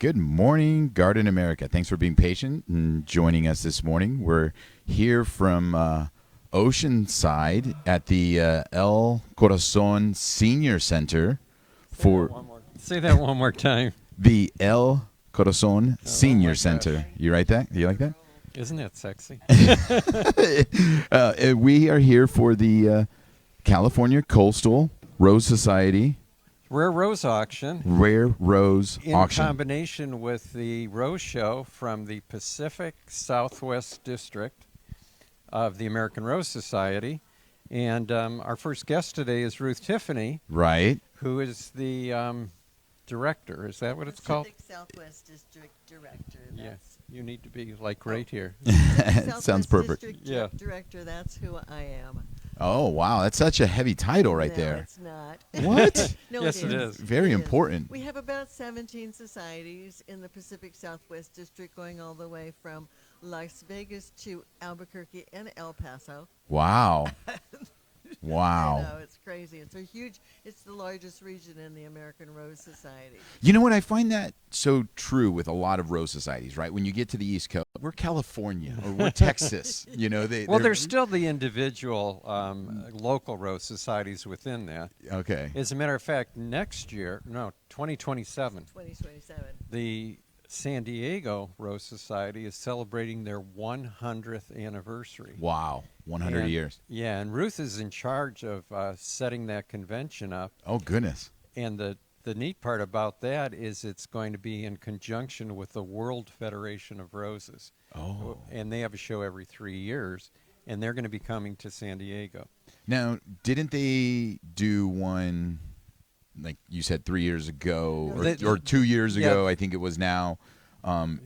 Good morning, Garden America. Thanks for being patient and joining us this morning. We're here from Oceanside at the El Corazon Senior Center Say that one more time. the El Corazon Senior Center. You write that? Do you like that? Isn't that sexy? We are here for the California Coastal Rose Society Rare Rose Auction. Rare Rose In Auction. combination with the Rose Show from the Pacific Southwest District of the American Rose Society. And our first guest today is Ruth Tiffany, Right. who is the director. Is that what it's called? Pacific Southwest District Director. Yeah. You need to be like right here. Sounds perfect. District Yeah. Director, that's who I am. Oh, wow. That's such a heavy title right No, there. it's not. What? No, Yes, it is. Very It is. important. We have about 17 societies in the Pacific Southwest District, going all the way from Las Vegas to Albuquerque and El Paso. Wow. You Wow. know, it's crazy. It's the largest region in the American Rose Society. You know what? I find that so true with a lot of rose societies, right? When you get to the East Coast, we're California or we're Texas. You know, Well, there's still the individual local rose societies within that. Okay. As a matter of fact, next year, 2027, 2027. the San Diego Rose Society is celebrating their 100th anniversary. Wow. 100 And- years. Yeah, and Ruth is in charge of setting that convention up. Oh, goodness. And the neat part about that is it's going to be in conjunction with the World Federation of Roses. Oh. And they have a show every 3 years, and they're going to be coming to San Diego. Now, didn't they do one, like you said, 3 years ago or 2 years ago, I think it was now?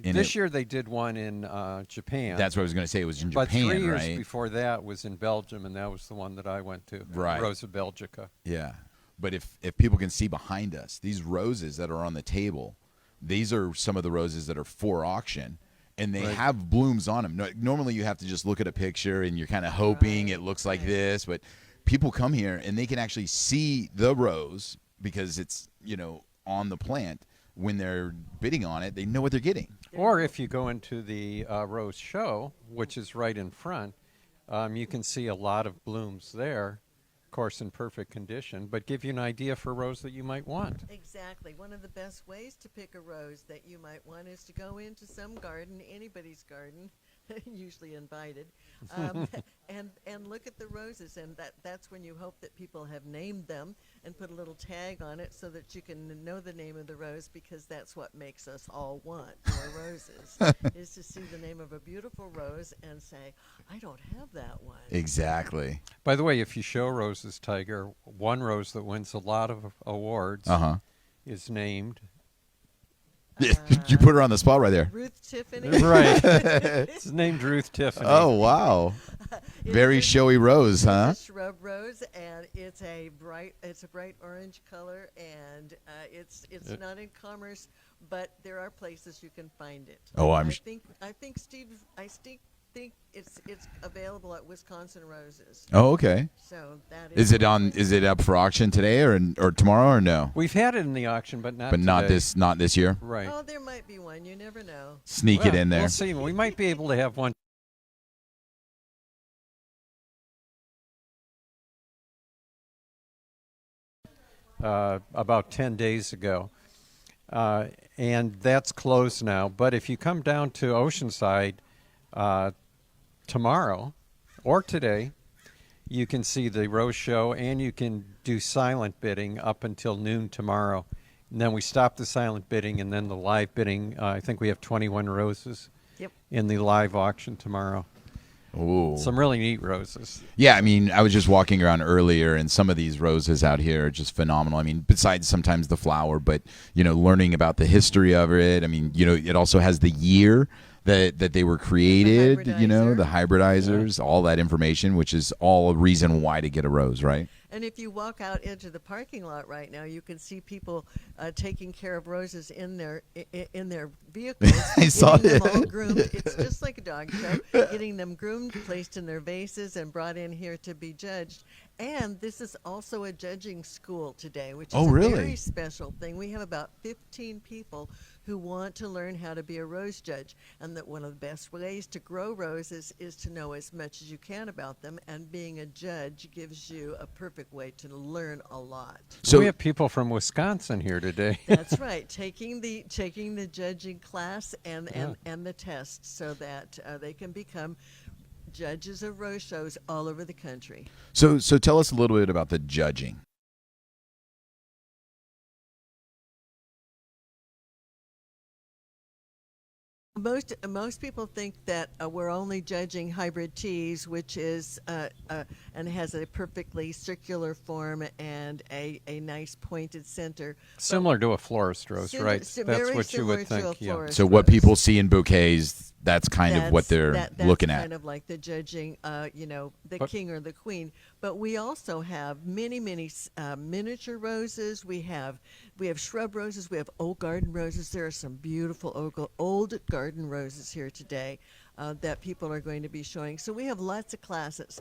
This year they did one in Japan. That's what I was going to say. It was in But Japan, 3 years right? before that was in Belgium, and that was the one that I went to, Right. Rosa Belgica. Yeah. But if people can see behind us, these roses that are on the table, these are some of the roses that are for auction, and they Right. have blooms on them. Normally you have to just look at a picture and you're kind of hoping it looks like this, but people come here and they can actually see the rose because it's, on the plant. When they're bidding on it, they know what they're getting. Or if you go into the Rose Show, which is right in front, you can see a lot of blooms there, of course in perfect condition, but give you an idea for a rose that you might want. Exactly. One of the best ways to pick a rose that you might want is to go into some garden, anybody's garden, usually invited, and look at the roses. And that's when you hope that people have named them and put a little tag on it so that you can know the name of the rose, because that's what makes us all want more roses, is to see the name of a beautiful rose and say, I don't have that one. Exactly. By the way, if you show roses, Tiger, one rose that wins a lot of awards Uh-huh. is named. You put her on the spot right there. Ruth Tiffany. Right. It's named Ruth Tiffany. Oh, wow. It Very is a- showy rose, huh? It's a shrub rose, and it's a bright orange color, and it's not in commerce, but there are places you can find it. Oh, I think Steve, think it's available at Wisconsin Roses. Oh, okay. So that Is it up for auction today or tomorrow or no? We've had it in the auction, but not But today. not this year. Right. Oh, there might be one. You never know. Sneak it in there. We'll see. We might be able to have one. About 10 days ago. And that's closed now. But if you come down to Oceanside tomorrow or today, you can see the Rose Show, and you can do silent bidding up until noon tomorrow. And then we stop the silent bidding, and then the live bidding. I think we have 21 roses in the live auction tomorrow. Ooh. Some really neat roses. Yeah, I mean, I was just walking around earlier, and some of these roses out here are just phenomenal. I mean, besides sometimes the flower, but, learning about the history of it. I mean, it also has the year that they were created, the hybridizers, all that information, which is all a reason why to get a rose, right? And if you walk out into the parking lot right now, you can see people taking care of roses in their vehicles. I saw getting them it. all groomed. It's just like a dog show. Getting them groomed, placed in their vases, and brought in here to be judged. And this is also a judging school today, which is Oh, a really? very special thing. We have about 15 people who want to learn how to be a rose judge, and that one of the best ways to grow roses is to know as much as you can about them, and being a judge gives you a perfect way to learn a lot. So we have people from Wisconsin here today. That's right, taking the judging class and Yeah. and the test so that they can become judges of rose shows all over the country. so tell us a little bit about the judging. Most people think that we're only judging hybrid teas, which is and has a perfectly circular form and a nice pointed center. Similar to a florist rose, Sim- right? sim- That's very what you similar would to a think. Yeah. florist So what rose. people see in bouquets, that's kind of what they're that's looking at. kind of like the judging, the But- king or the queen. But we also have many miniature roses. We have shrub roses. We have old garden roses. There are some beautiful old garden roses here today that people are going to be showing. So we have lots of classes.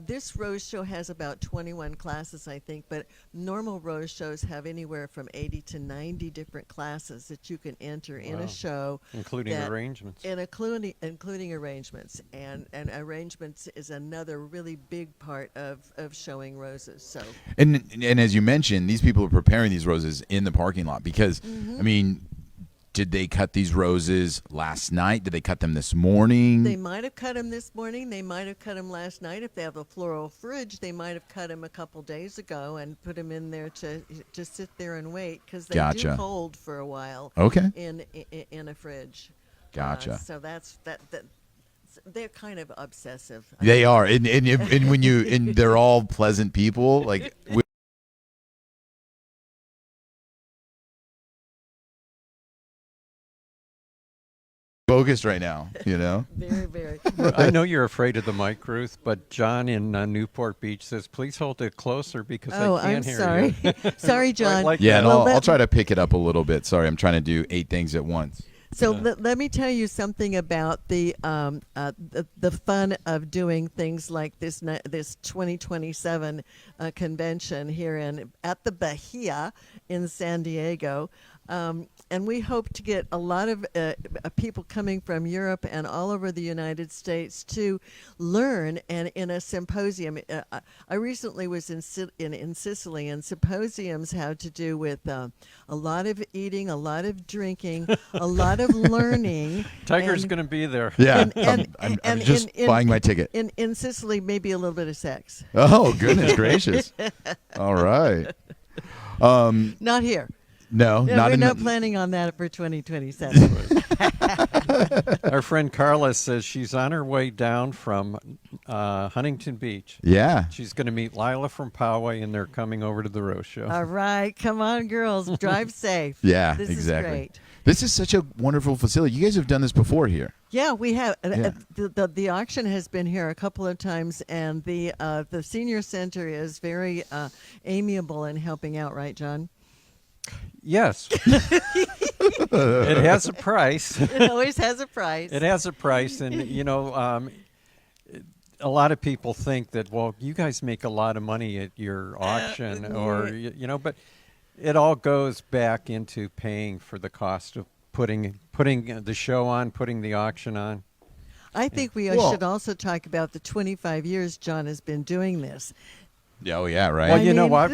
This rose show has about 21 classes, I think, but normal rose shows have anywhere from 80 to 90 different classes that you can enter in Wow. a show. Including that- arrangements. and including arrangements, and arrangements is another really big part of showing roses. So And as you mentioned, these people are preparing these roses in the parking lot because, I mean, did they cut these roses last night? Did they cut them this morning? they might have cut them this morning. They might have cut them last night. If they have a floral fridge, they might have cut them a couple days ago and put them in there to sit there and wait, because they Gotcha. do hold for a while Okay. in a fridge. Gotcha. So that's that. They're kind of obsessive. They are, and when you and they're all pleasant people. Like focused right now, you know. Very, very. I know you're afraid of the mic, Ruth, but John in Newport Beach says, please hold it closer because Oh, I can't I'm hear sorry. you. Sorry, John. like Yeah, and Well, I'll that- try to pick it up a little bit. Sorry, I'm trying to do 8 things at once. So let me tell you something about the fun of doing things like this 2027 convention here at the Bahia in San Diego. And we hope to get a lot of people coming from Europe and all over the United States to learn. And in a symposium, I recently was in Sicily, and symposiums have to do with a lot of eating, a lot of drinking, a lot of learning. Tiger's and- going to be there. Yeah, And- I'm and just buying my ticket. In Sicily, maybe a little bit of sex. Oh, goodness gracious! All right. Not here. No, No, not we're in not the, planning on that for 2027. Our friend Carla says she's on her way down from Huntington Beach. Yeah. She's going to meet Lila from Poway, and they're coming over to the Rose Show. All right, come on, girls, drive safe. Yeah, This exactly. is great. This is such a wonderful facility. You guys have done this before here. Yeah, we have. Yeah. The auction has been here a couple of times, and the senior center is very amiable in helping out. Right, John? Yes. It has a price. It always has a price. It has a price, and a lot of people think that, well, you guys make a lot of money at your auction, or but it all goes back into paying for the cost of putting the show on, putting the auction on. I think we Well- should also talk about the 25 years John has been doing this. Yeah, oh yeah, right. Well, you know mean, what?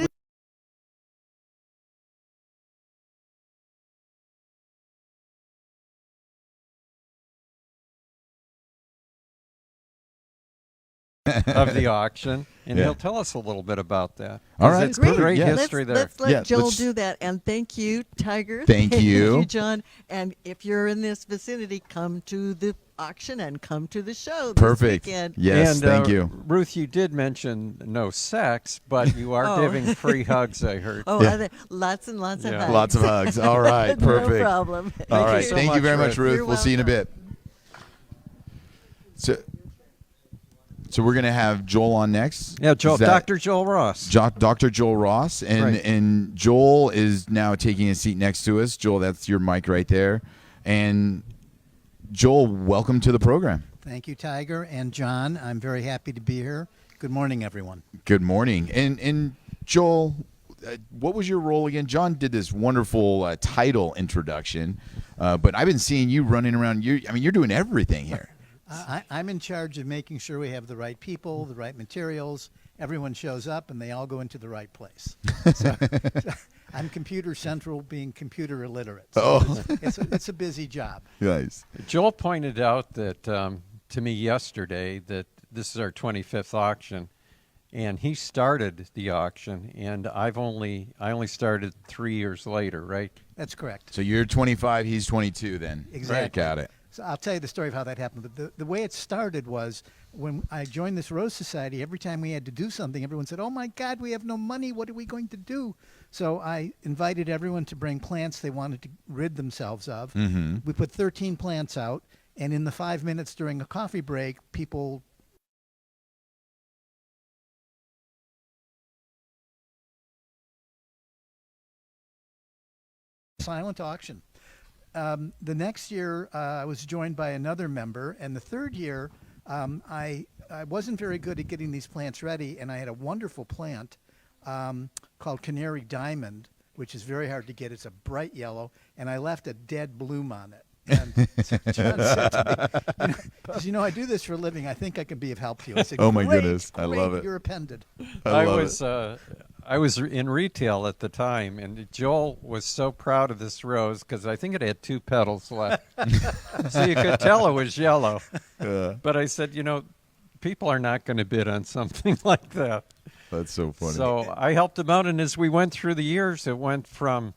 Of the auction, and Yeah. he'll tell us a little bit about that. All 'Cause right, it's perfect, great yeah. history there. Let's let Yeah, Joel let's- do that. And thank you, Tiger. Thank you. John. And if you're in this vicinity, come to the auction and come to the show this Perfect. weekend. Yes, and, thank you. Ruth. You did mention no sex, but you are Oh. giving free hugs. I heard. Oh, Yeah. lots and lots of Yeah. hugs. Lots of hugs. All right, No perfect. problem. All you right, so thank you much, very much, Ruth. Ruth. You're We'll see you in a bit. So we're gonna have Joel on next. Yeah, Joel, Is that- Dr. Joel Ross. Dr. Joel Ross, and Right. and Joel is now taking a seat next to us. Joel, that's your mic right there. And Joel, welcome to the program. Thank you, Tiger and John. I'm very happy to be here. Good morning, everyone. Good morning. And Joel, what was your role again? John did this wonderful title introduction, but I've been seeing you running around. You're doing everything here. I'm in charge of making sure we have the right people, the right materials. Everyone shows up, and they all go into the right place. So I'm computer central, being computer illiterate. So it's a busy job. Nice. Joel pointed out that to me yesterday that this is our 25th auction, and he started the auction, and I only started 3 years later, right? That's correct. So you're 25, he's 22 then. Exactly. Got it. So I'll tell you the story of how that happened. But the way it started was when I joined this Rose Society, every time we had to do something, everyone said, "Oh my God, we have no money. What are we going to do?" So I invited everyone to bring plants they wanted to rid themselves of. Mm-hmm. We put 13 plants out, and in the 5 minutes during a coffee break, people silent auction. The next year, I was joined by another member, and the third year, I wasn't very good at getting these plants ready, and I had a wonderful plant called Canary Diamond, which is very hard to get. It's a bright yellow, and I left a dead bloom on it. And John said to me, because I do this for a living, I think I can be of help to you. I said, Oh, my "Great, goodness. I love great, it. You're appended." I was in retail at the time, and Joel was so proud of this rose because I think it had 2 petals left. So you could tell it was yellow. But I said, people are not going to bid on something like that. That's so funny. So I helped him out, and as we went through the years, it went from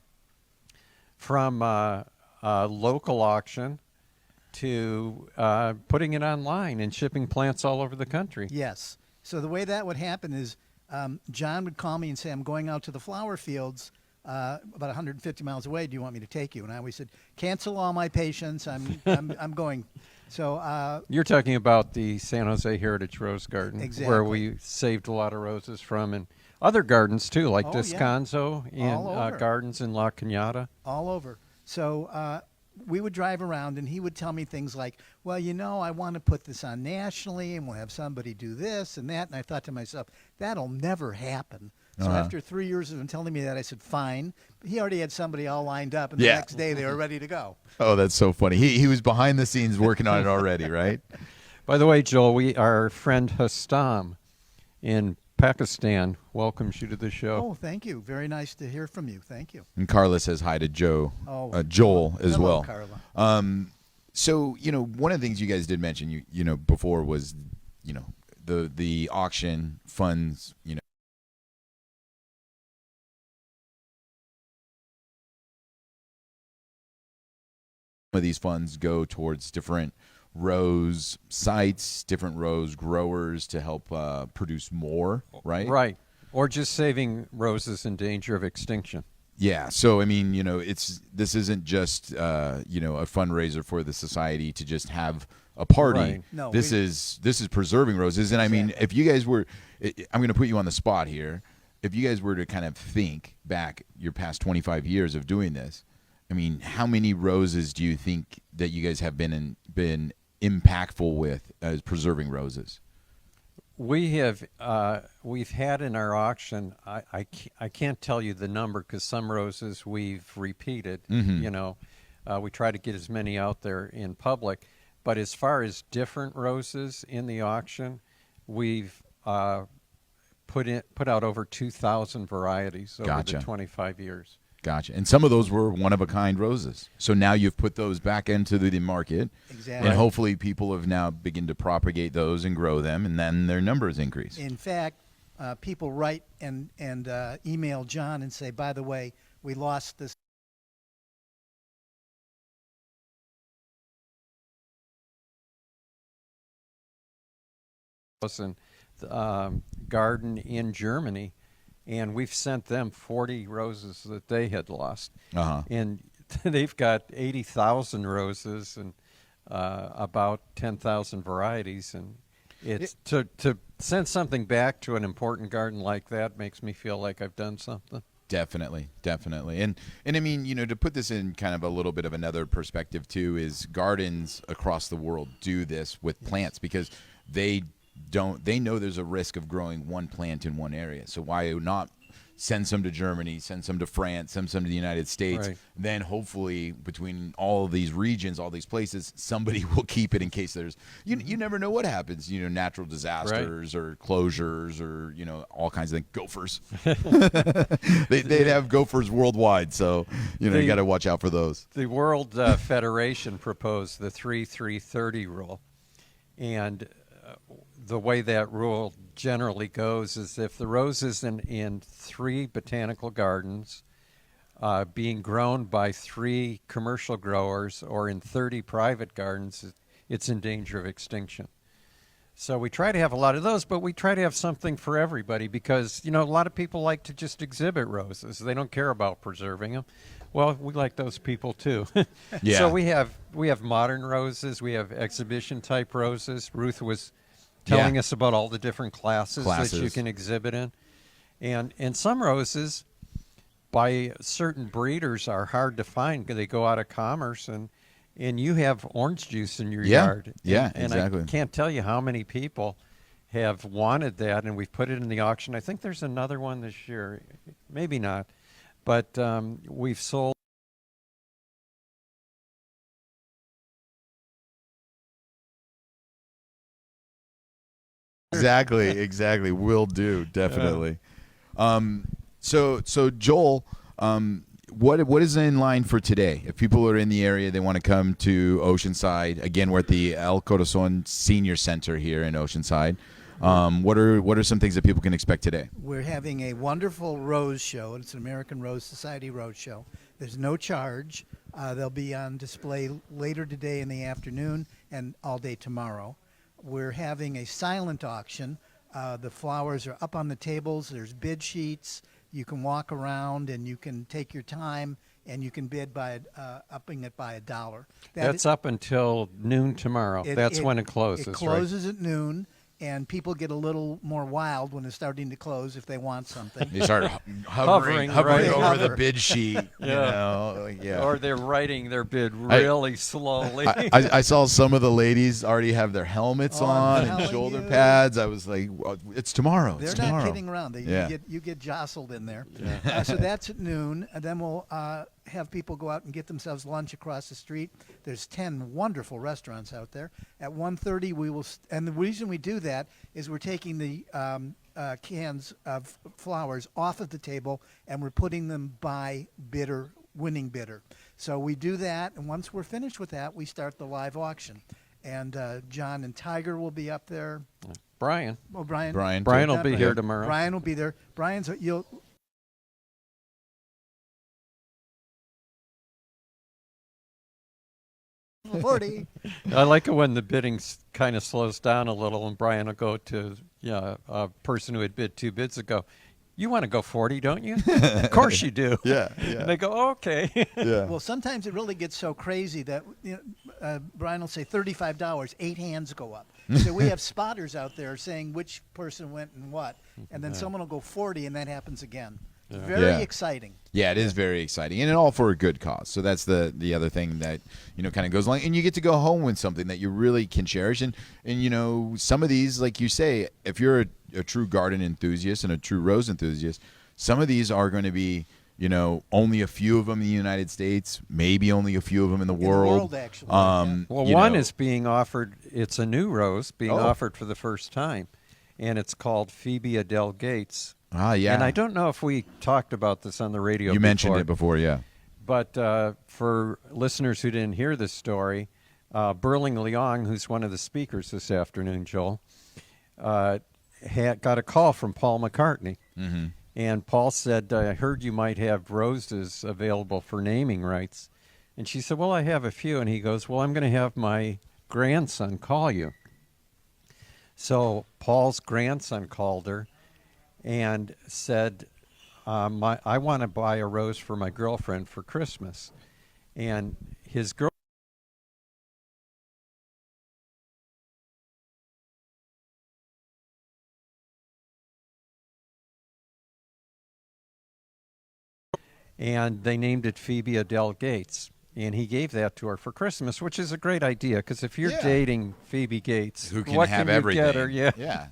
local auction to putting it online and shipping plants all over the country. Yes. So the way that would happen is John would call me and say, "I'm going out to the flower fields about 150 miles away. Do you want me to take you?" And I always said, "Cancel all my patients. I'm going." So You're talking about the San Jose Heritage Rose Garden, Exactly. where we saved a lot of roses from, and other gardens too, like Oh, yeah. Descanso and All over. gardens in La Cañada. all over. So we would drive around, and he would tell me things like, "Well, I want to put this on nationally, and we'll have somebody do this and that." And I thought to myself, that'll never happen. So after 3 years of him telling me that, I said, "Fine." But he already had somebody all lined up, and the Yeah. next day they were ready to go. Oh, that's so funny. He was behind the scenes working on it already, right? By the way, Joel, our friend Hastam in Pakistan welcomes you to the show. Oh, thank you. Very nice to hear from you. Thank you. And Carla says hi to Joel as Hello, well. Carla. So one of the things you guys did mention, before was, the auction funds, some of these funds go towards different rose sites, different rose growers to help produce more, right? Right. Or just saving roses in danger of extinction. Yeah. So this isn't just a fundraiser for the society to just have a party. Right. No, this is preserving roses. And I mean, if you guys were, I'm going to put you on the spot here. If you guys were to kind of think back your past 25 years of doing this, I mean, how many roses do you think that you guys have been impactful with as preserving roses? We've had in our auction. I can't tell you the number because some roses we've repeated. Mm-hmm. We try to get as many out there in public. But as far as different roses in the auction, we've put out over 2,000 varieties over Gotcha. the 25 years. Gotcha. And some of those were one-of-a-kind roses. So now you've put those back into the market. Exactly. And hopefully people have now begun to propagate those and grow them, and then their numbers increase. In fact, people write and email John and say, "By the way, we lost this." Garden in Germany, and we've sent them 40 roses that they had lost. Uh-huh. And they've got 80,000 roses and about 10,000 varieties, and it's to send something back to an important garden like that makes me feel like I've done something. Definitely. And I mean, to put this in kind of a little bit of another perspective too, is gardens across the world do this with plants because they they know there's a risk of growing one plant in one area. So why not send some to Germany, send some to France, send some to the United States? Right. Then hopefully between all of these regions, all these places, somebody will keep it in case there's you never know what happens. Natural disasters or closures or all kinds of things. Gophers. They'd have gophers worldwide, so you got to watch out for those. The World Federation proposed the 3-3-30 rule, and the way that rule generally goes is if the rose is in 3 botanical gardens being grown by 3 commercial growers or in 30 private gardens, it's in danger of extinction. So we try to have a lot of those, but we try to have something for everybody because, a lot of people like to just exhibit roses. They don't care about preserving them. Well, we like those people too. Yeah. So we have modern roses, we have exhibition type roses. Ruth was telling us about all the different classes that you can exhibit in. And some roses by certain breeders are hard to find because they go out of commerce, and you have orange juice in your yard. Yeah, and exactly. I can't tell you how many people have wanted that, and we've put it in the auction. I think there's another one this year. Maybe not. But we've sold. Exactly. Will do, definitely. So Joel, what is in line for today? If people are in the area, they want to come to Oceanside. Again, we're at the El Corazon Senior Center here in Oceanside. What are some things that people can expect today? We're having a wonderful rose show. It's an American Rose Society rose show. There's no charge. They'll be on display later today in the afternoon and all day tomorrow. We're having a silent auction. The flowers are up on the tables. There's bid sheets. You can walk around and you can take your time and you can bid by upping it by $1. That's up until noon tomorrow. That's when it closes. It closes at noon. And people get a little more wild when it's starting to close if they want something. They start Hovering hovering right over the over. bid sheet. Or they're writing their bid really slowly. I saw some of the ladies already have their helmets on and telling shoulder you. pads. I was like, it's tomorrow. They're It's not tomorrow. kidding around. You get jostled in there. So that's at noon. And then we'll have people go out and get themselves lunch across the street. There's 10 wonderful restaurants out there. At 1:30 we will, and the reason we do that is we're taking the cans of flowers off of the table and we're putting them by winning bidder. So we do that, and once we're finished with that, we start the live auction. And John and Tiger will be up there. Brian. Oh, Brian Brian will be here tomorrow. Brian will be there. You'll. $40. I like it when the bidding kind of slows down a little, and Brian will go to a person who had bid 2 bids ago. You want to go 40, don't you? Of course you do. Yeah. And they go, oh, okay. Yeah. Well, sometimes it really gets so crazy that Brian will say $35, 8 hands go up. So we have spotters out there saying which person went and what, and then someone will go 40, and that happens again. Very exciting. Yeah, it is very exciting, and all for a good cause. So that's the other thing that kind of goes along, and you get to go home with something that you really can cherish. And some of these, like you say, if you're a true garden enthusiast and a true rose enthusiast, some of these are going to be only a few of them in the United States, maybe only a few of them in the world. Actually. Well, one is being offered. It's a new rose being offered for the first time, and it's called Phoebia del Gates. Ah, yeah. And I don't know if we talked about this on the radio. You mentioned it before, yeah. But for listeners who didn't hear this story, Berling Leong, who's one of the speakers this afternoon, Joel, got a call from Paul McCartney. Mm-hmm. And Paul said, I heard you might have roses available for naming rights. And she said, well, I have a few. And he goes, well, I'm going to have my grandson call you. So Paul's grandson called her and said, I want to buy a rose for my girlfriend for Christmas. And his girl. And they named it Phoebia del Gates. and he gave that to her for Christmas, which is a great idea because if you're Yeah. dating Phoebe Gates, Who can what have can everything? you get her? Yeah. Yeah.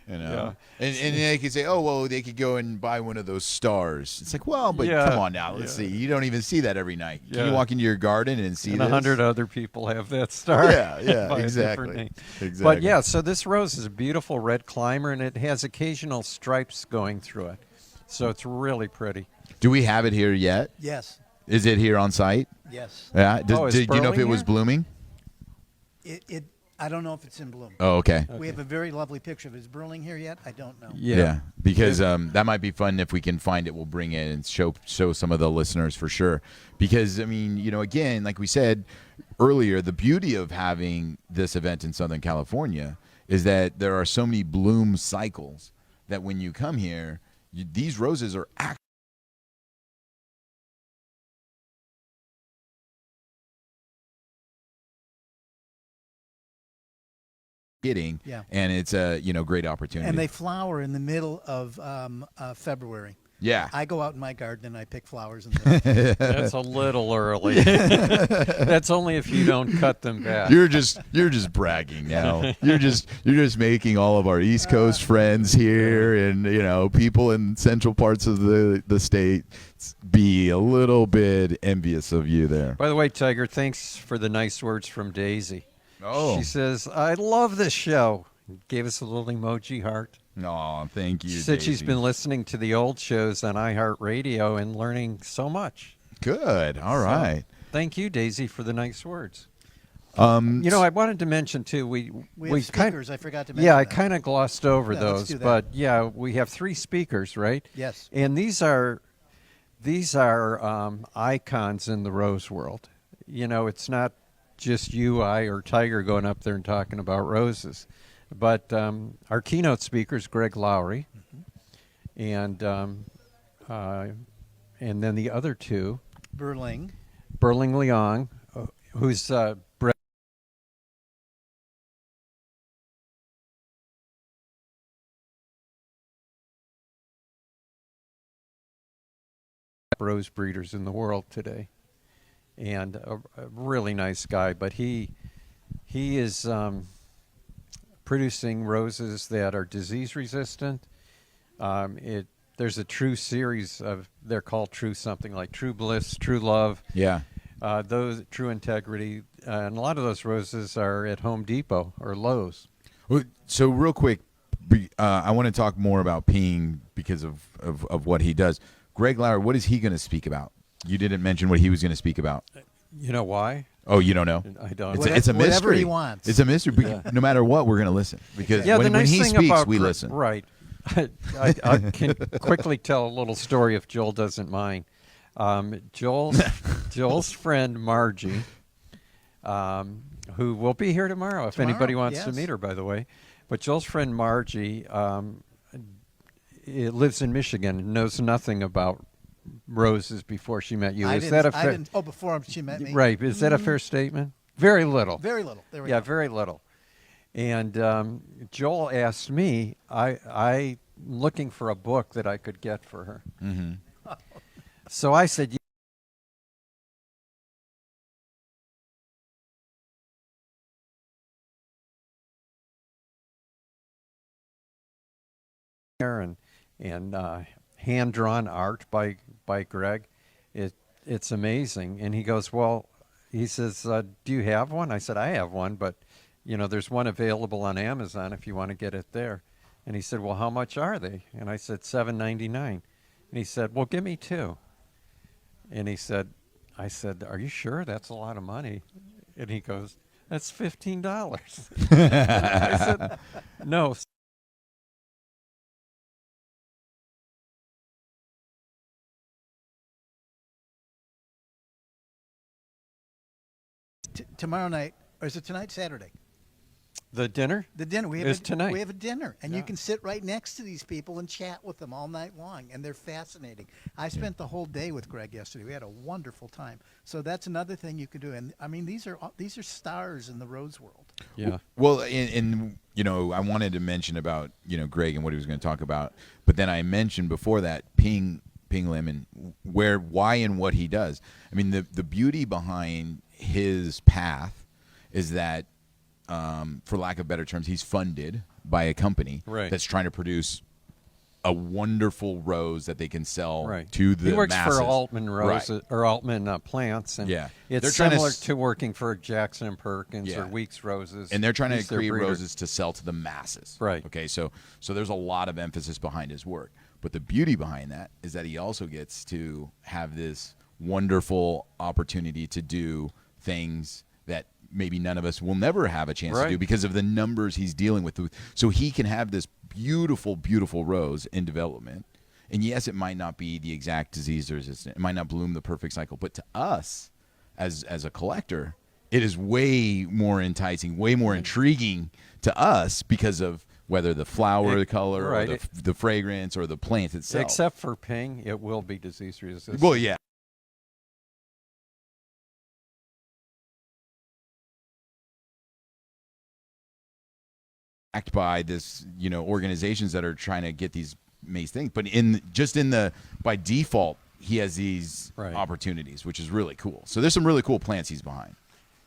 You know, and they could say, oh, well, they could go and buy one of those stars. It's like, well, but Yeah. come on now, let's see. You don't even see that every night. Can Yeah. you walk into your garden and see And this? 100 other people have that star. Yeah, by a exactly. different name. Exactly. But yeah, so this rose is a beautiful red climber, and it has occasional stripes going through it. So it's really pretty. Do we have it here yet? Yes. Is it here on site? Yes. Yeah. Oh, is Do you know if Burling it was here? blooming? It. I don't know if it's in bloom. Oh, okay. We have a very lovely picture of it. Is Burling here yet? I don't know. Yeah. Because that might be fun if we can find it. We'll bring it and show some of the listeners for sure. Because I mean, you know, again, like we said earlier, the beauty of having this event in Southern California is that there are so many bloom cycles that when you come here, these roses are actually getting, Yeah. and it's a great opportunity. And they flower in the middle of February. yeah. I go out in my garden and I pick flowers in the That's a little early. That's only if you don't cut them back. You're just bragging now. You're just making all of our East Coast friends here and people in central parts of the state be a little bit envious of you there. By the way, Tiger, thanks for the nice words from Daisy. Oh. She says, I love this show. Gave us a little emoji heart. No, thank you. She said she's Daisy. been listening to the old shows on iHeartRadio and learning so much. Good. All So, right. Thank you, Daisy, for the nice words. I I wanted to mention too. We have speakers. I forgot to mention. Yeah, I that. kind of glossed over Yeah, let's those, do that. but yeah, we have 3 speakers, right? Yes. And these are icons in the rose world. It's not just you, I, or Tiger going up there and talking about roses, but our keynote speaker is Greg Lowry, and then the other 2, Burling. Berling Leong, who's rose breeders in the world today, and a really nice guy. But he is producing roses that are disease resistant. There's a True series of, they're called True something like True Bliss, True Love. yeah. Those True Integrity, and a lot of those roses are at Home Depot or Lowe's. Well, so real quick, I want to talk more about peeing because of what he does. Greg Lauer, what is he going to speak about? You didn't mention what he was going to speak about. You know why? Oh, you don't know? I don't. It's a mystery. Whatever he wants. It's a mystery. But no matter what, we're going to listen because Yeah, the when nice he thing speaks, about we listen. Right. I can quickly tell a little story if Joel doesn't mind. Joel's friend Margie, who will be here tomorrow if anybody wants to yes. meet her, by the way. But Joel's friend Margie lives in Michigan and knows nothing about roses before she met you. Is that a fair? Before she met me. Right. Is that a fair statement? Very little. Very little. There we Yeah, go. very little. And Joel asked me, I'm looking for a book that I could get for her. Mm-hmm. So I said, and hand-drawn art by Greg. It's amazing. And he goes, well, he says, do you have one? I said, I have one, but there's one available on Amazon if you want to get it there. And he said, well, how much are they? And I said, $7.99. And he said, well, give me 2. And I said, are you sure? That's a lot of money. And he goes, that's $15. I said, no. Tomorrow night, or is it tonight? Saturday. The dinner? The dinner. We have Is tonight. We have a dinner, and Yeah. you can sit right next to these people and chat with them all night long, and they're fascinating. I spent the whole day with Greg yesterday. We had a wonderful time. So that's another thing you can do. And I mean, these are stars in the rose world. Yeah. Well, and I wanted to mention about Greg and what he was going to talk about, but then I mentioned before that peeing Ping Lim and why and what he does. I mean, the beauty behind his path is that, for lack of better terms, he's funded by a company Right. that's trying to produce a wonderful rose that they can sell Right. to the He works masses. for Altman Right. Roses or Altman Plants, and Yeah. it's They're trying to similar s- to working for Jackson and Perkins Yeah. or Weeks Roses. And they're trying to He's their create breeder. roses to sell to the masses. Right. Okay, so there's a lot of emphasis behind his work. But the beauty behind that is that he also gets to have this wonderful opportunity to do things that maybe none of us will never have a chance to Right. do because of the numbers he's dealing with. So he can have this beautiful, beautiful rose in development. And yes, it might not be the exact disease resistant. It might not bloom the perfect cycle. But to us, as a collector, it is way more enticing, way more intriguing to us because of whether the flower, the color, right. or the fragrance, or the plant itself. Except for Ping, it will be disease resistant. Well, yeah. Backed by this, organizations that are trying to get these amazing things, but by default, he has these Right. opportunities, which is really cool. So there's some really cool plants he's behind.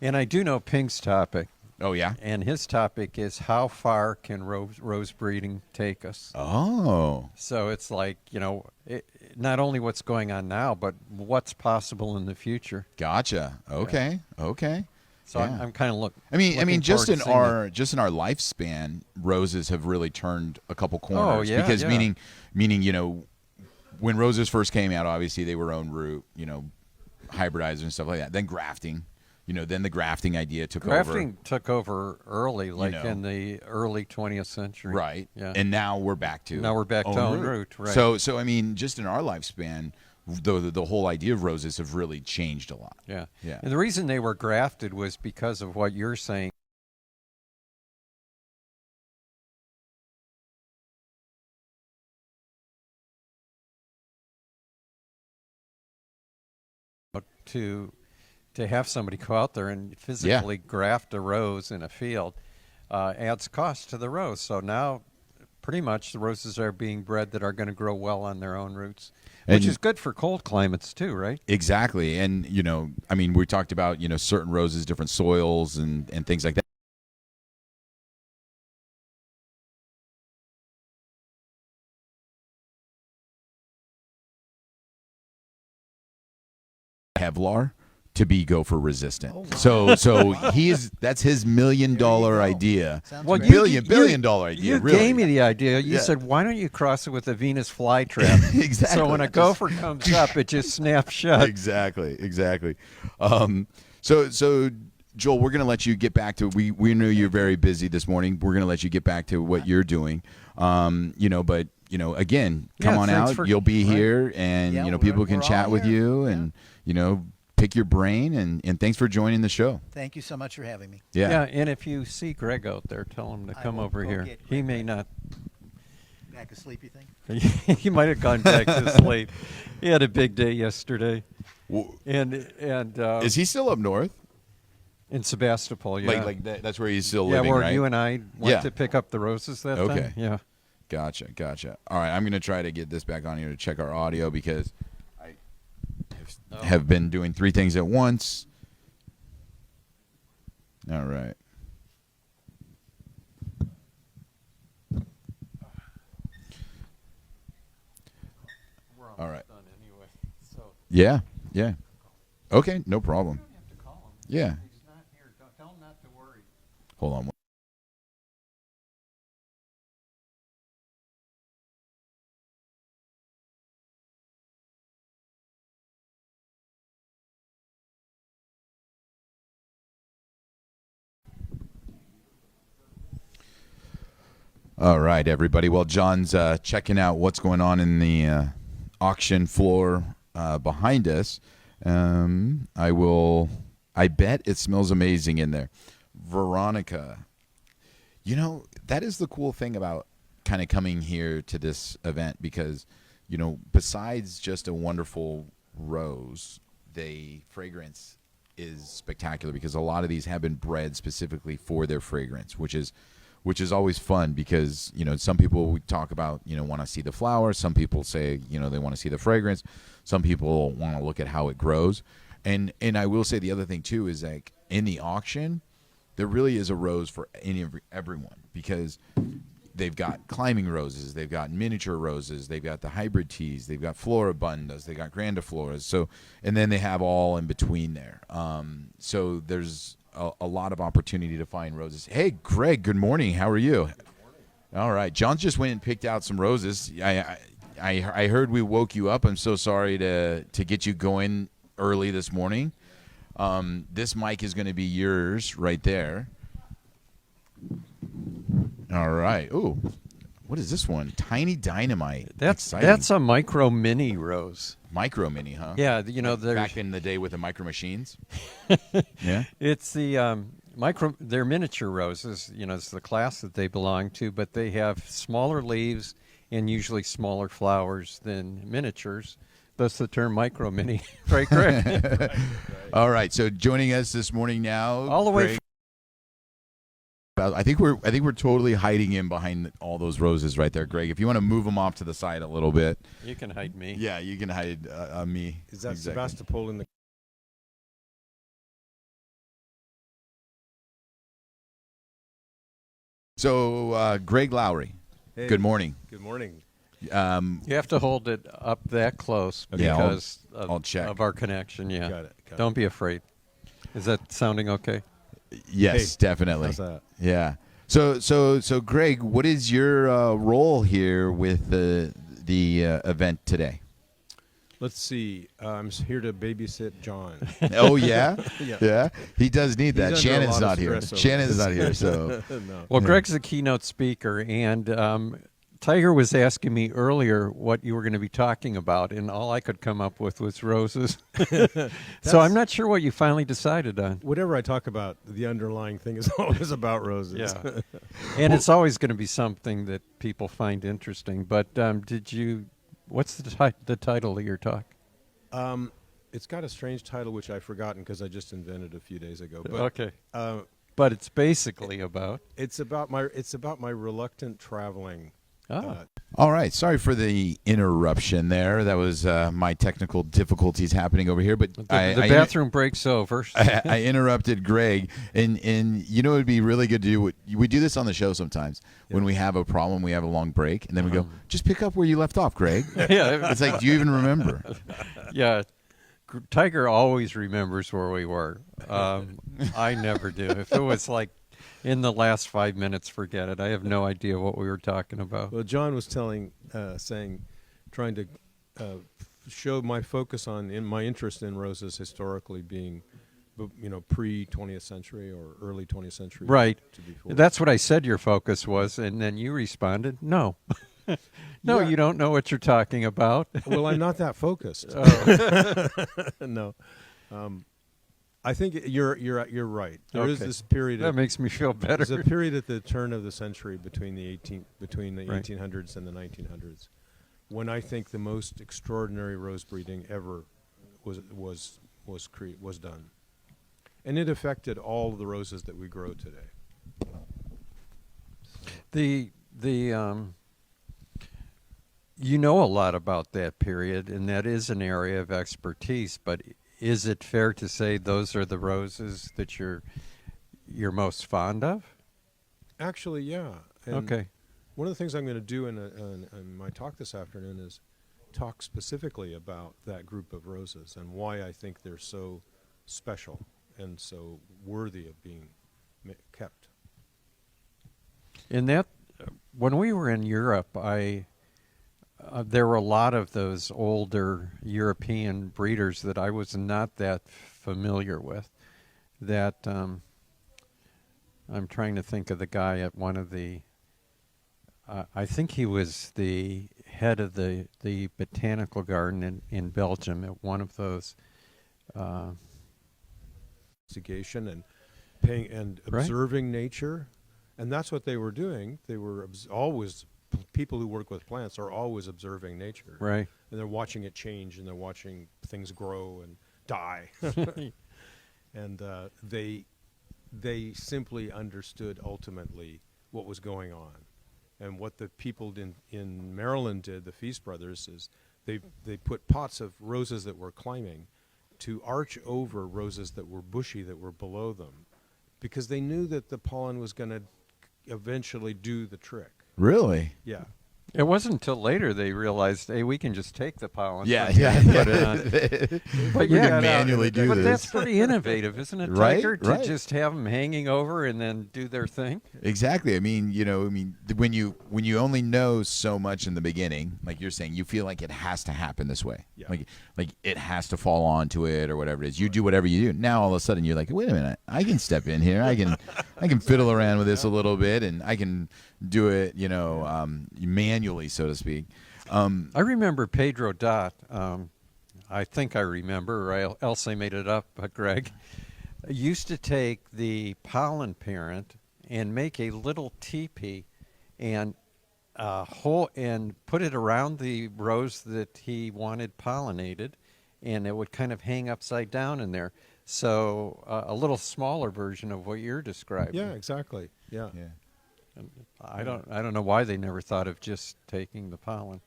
And I do know Ping's topic, Oh yeah. and his topic is how far can rose breeding take us? Oh. So it's like, not only what's going on now, but what's possible in the future. Gotcha. Okay. Okay. So Yeah. I'm kind of I mean, just in our our lifespan, roses have really turned a couple corners. yeah, because yeah. meaning, when roses first came out, obviously they were own root, hybridizers and stuff like that. Then grafting, then the grafting idea took over. grafting took over early, like know. in the early 20th century. Right. Yeah. And now we're back to own root, right. So I mean, just in our lifespan, the whole idea of roses have really changed a lot. Yeah. Yeah. And the reason they were grafted was because of what you're saying. To have somebody go out there and physically graft a rose in a field adds cost to the rose. So now pretty much the roses are being bred that are going to grow well on their own roots, which And- is good for cold climates too, right? Exactly. And I mean, we talked about, certain roses, different soils and things like that. Kevlar to be gopher resistant. Oh, wow. So that's his $1 million idea. Sounds Well, great. Billion dollar idea. You really. gave me the idea. You Yeah. said, "Why don't you cross it with a Venus flytrap?" Exactly. So when a gopher comes up, it just snaps shut. Exactly. So Joel, we're going to let you get back to. We knew you're very busy this morning. We're going to let you get back to what you're doing. But again, come Yeah, on thanks out. for- You'll be right. here, and Yeah, people can we're all chat with here. you, and pick your brain. And thank for joining the show. Thank you so much for having me. Yeah, and if you see Greg out there, tell him to I come will over go here. get He Greg. may not. Back asleep, you think? He might have gone back to sleep. He had a big day yesterday, and Is he still up north? in Sebastopol, yeah, That's where he's still yeah, living, where right? you and I went Yeah. to pick up the roses that Okay. time. Yeah. Gotcha. All right, I'm going to try to get this back on here to check our audio because I have been doing 3 things at once. All right. We're All right. done anyway. So Yeah. Okay, no problem. you don't have to call him. Yeah. He's not here. Tell him not to worry. Hold on. All right, everybody. Well, John's checking out what's going on in the auction floor behind us. I bet it smells amazing in there. Veronica, that is the cool thing about kind of coming here to this event because, besides just a wonderful rose, the fragrance is spectacular because a lot of these have been bred specifically for their fragrance, which is which is always fun because some people we talk about want to see the flower. Some people say they want to see the fragrance. Some people want to look at how it grows. And I will say the other thing too is like in the auction, there really is a rose for everyone because they've got climbing roses, they've got miniature roses, they've got the hybrid teas, they've got floribundas, they've got grandifloras. So, and then they have all in between there. So there's a lot of opportunity to find roses. Hey, Greg, good morning. How are you? All right. John just went and picked out some roses. I heard we woke you up. I'm so sorry to get you going early this morning. This mic is going to be yours right there. All right. Ooh, what is this one? Tiny Dynamite. That's Exciting. a micro mini rose. Micro mini, huh? Yeah, Back in the day with the micro machines. Yeah. it's the they're miniature roses. It's the class that they belong to, but they have smaller leaves and usually smaller flowers than miniatures. Thus the term micro mini. Right, Greg? All right. So joining us this morning now, All the way. Greg, I think we're totally hiding in behind all those roses right there, Greg. If you want to move them off to the side a little bit. You can hide me. Yeah, you can hide me. Is that Exactly. Sebastopol in the? So, Greg Lowry, Hey, good morning. Good morning. You have to hold it up that close Yeah, because I'll check. of our connection. Yeah. Got it. Don't be afraid. Is that sounding okay? Yes, Hey, definitely. How's that? Yeah. So, Greg, what is your role here with the event today? Let's see. I'm here to babysit John. Oh yeah, Yeah. yeah. He does need He's that. under a Shannon's lot of not here. stress over Shannon's this. not here. So No. Well, Greg's the keynote speaker, and Tiger was asking me earlier what you were going to be talking about, and all I could come up with was roses. So I'm not sure what you finally decided on. Whatever I talk about, the underlying thing is always about roses. Yeah. And it's always going to be something that people find interesting. But what's the title of your talk? It's got a strange title which I've forgotten because I just invented a few days ago. But Okay. But it's basically about. it's about my reluctant traveling. Oh. all right. Sorry for the interruption there. That was my technical difficulties happening over here. But The I bathroom breaks over. I interrupted Greg, and it would be really good to do. We do this on the show sometimes when we have a problem, we have a long break, and then we go, just pick up where you left off, Greg. Yeah. It's like, do you even remember? Yeah. Tiger always remembers where we were. I never do. If it was like in the last 5 minutes, forget it. I have no idea what we were talking about. Well, John was trying to show my focus on my interest in roses historically being, pre 20th century or early 20th century. Right. To before. That's what I said your focus was, and then you responded, no. No, Yeah. you don't know what you're talking about. Well, I'm not that focused. No. I think you're right. There is Okay. this period. That makes me feel better. There's a period at the turn of the century between the Right. 1800s and the 1900s, when I think the most extraordinary rose breeding ever was done, and it affected all of the roses that we grow today. You know a lot about that period, and that is an area of expertise, but is it fair to say those are the roses that you're most fond of? Actually, yeah. And Okay. One of the things I'm going to do in my talk this afternoon is talk specifically about that group of roses and why I think they're so special and so worthy of being kept. In that, when we were in Europe, there were a lot of those older European breeders that I was not that familiar with. That I'm trying to think of the guy at one of the. I think he was the head of the botanical garden in Belgium at one of those. Investigation and paying and Right. observing nature, and that's what they were doing. They were always people who work with plants are always observing nature, Right. and they're watching it change and they're watching things grow and die, and they simply understood ultimately what was going on. And what the people in Maryland did, the Feast brothers, is they put pots of roses that were climbing to arch over roses that were bushy that were below them, because they knew that the pollen was going to eventually do the trick. Really? Yeah. It wasn't until later they realized, hey, we can just take the pollen. Yeah, from yeah. here and put it on. But We yeah, can manually do but this. that's pretty innovative, isn't it, Right, Tiger? To right. just have them hanging over and then do their thing. Exactly. I mean, when you only know so much in the beginning, like you're saying, you feel like it has to happen this way. Yeah. Like it has to fall onto it or whatever it is. You do whatever you do. Now all of a sudden you're like, wait a minute, I can step in here. I can fiddle around with this a little bit, and I can do it, manually, so to speak. I remember Pedro Dot. I think I remember, or else they made it up, Greg. Used to take the pollen parent and make a little teepee and put it around the rose that he wanted pollinated, and it would kind of hang upside down in there. So a little smaller version of what you're describing. Yeah, exactly. Yeah. Yeah. I don't know why they never thought of just taking the pollen.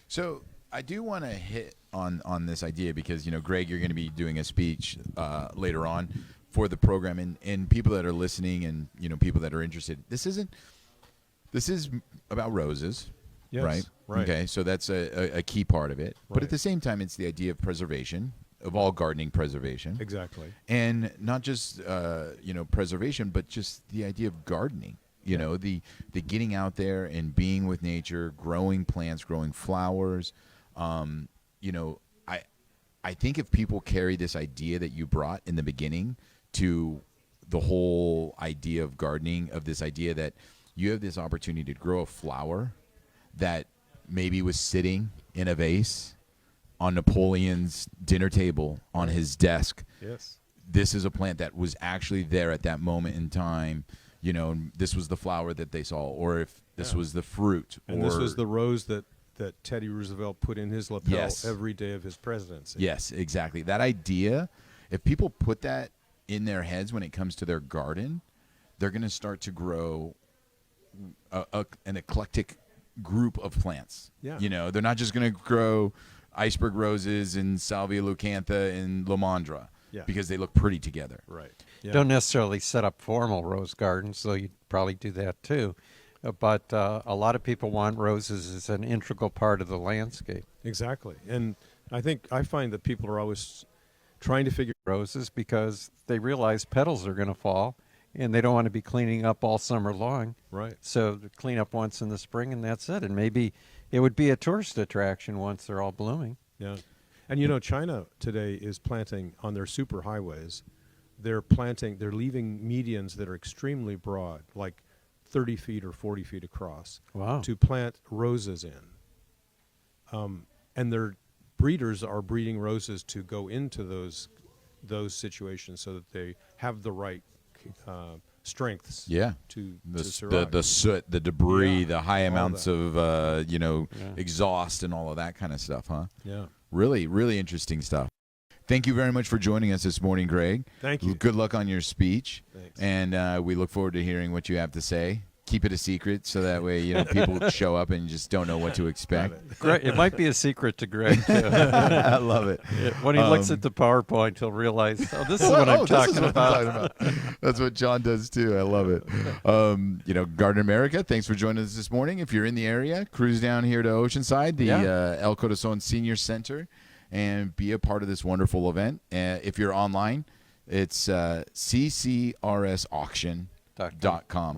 So I do want to hit on this idea because, Greg, you're going to be doing a speech later on for the program, and people that are listening and, people that are interested. This is about roses, Yes, right? right. Okay, so that's a key part of it. But Right. at the same time, it's the idea of preservation, of all gardening preservation. Exactly. And not just, preservation, but just the idea of gardening. The getting out there and being with nature, growing plants, growing flowers. I think if people carry this idea that you brought in the beginning to the whole idea of gardening, of this idea that you have this opportunity to grow a flower that maybe was sitting in a vase on Napoleon's dinner table on his desk. Yes. This is a plant that was actually there at that moment in time. This was the flower that they saw, or if this was the fruit. And this was the rose that Teddy Roosevelt put in his lapel Yes. every day of his presidency. Yes, exactly. That idea, if people put that in their heads when it comes to their garden, they're going to start to grow an eclectic group of plants. Yeah. They're not just going to grow iceberg roses and salvia leucantha and lomandra because they look pretty together. Right. Yeah. Don't necessarily set up formal rose gardens, though you'd probably do that too. But a lot of people want roses as an integral part of the landscape. Exactly. And I find that people are always trying to figure Roses because they realize petals are going to fall, and they don't want to be cleaning up all summer long. right. So clean up once in the spring, and that's it. And maybe it would be a tourist attraction once they're all blooming. Yeah. And China today is planting on their super highways. They're leaving medians that are extremely broad, like 30 feet or 40 feet across, Wow. to plant roses in. And their breeders are breeding roses to go into those situations so that they have the right strengths Yeah. to The survive. soot, the debris, Yeah, the high all amounts that. of, exhaust and all of that kind of stuff, huh? Yeah. Really, really interesting stuff. Thank you very much for joining us this morning, Greg. Thank you. Good luck on your speech. Thanks. And we look forward to hearing what you have to say. Keep it a secret so that way, people show up and just don't know what to expect. Greg, it might be a secret to Greg, too. I love it. When he looks at the PowerPoint, he'll realize, this is what I'm this talking is what about. I'm talking about. That's what John does too. I love it. Garden America, thanks for joining us this morning. If you're in the area, cruise down here to Oceanside, the El Corazon Senior Center, and be a part of this wonderful event. If you're online, it's ccrsauction.com. Right.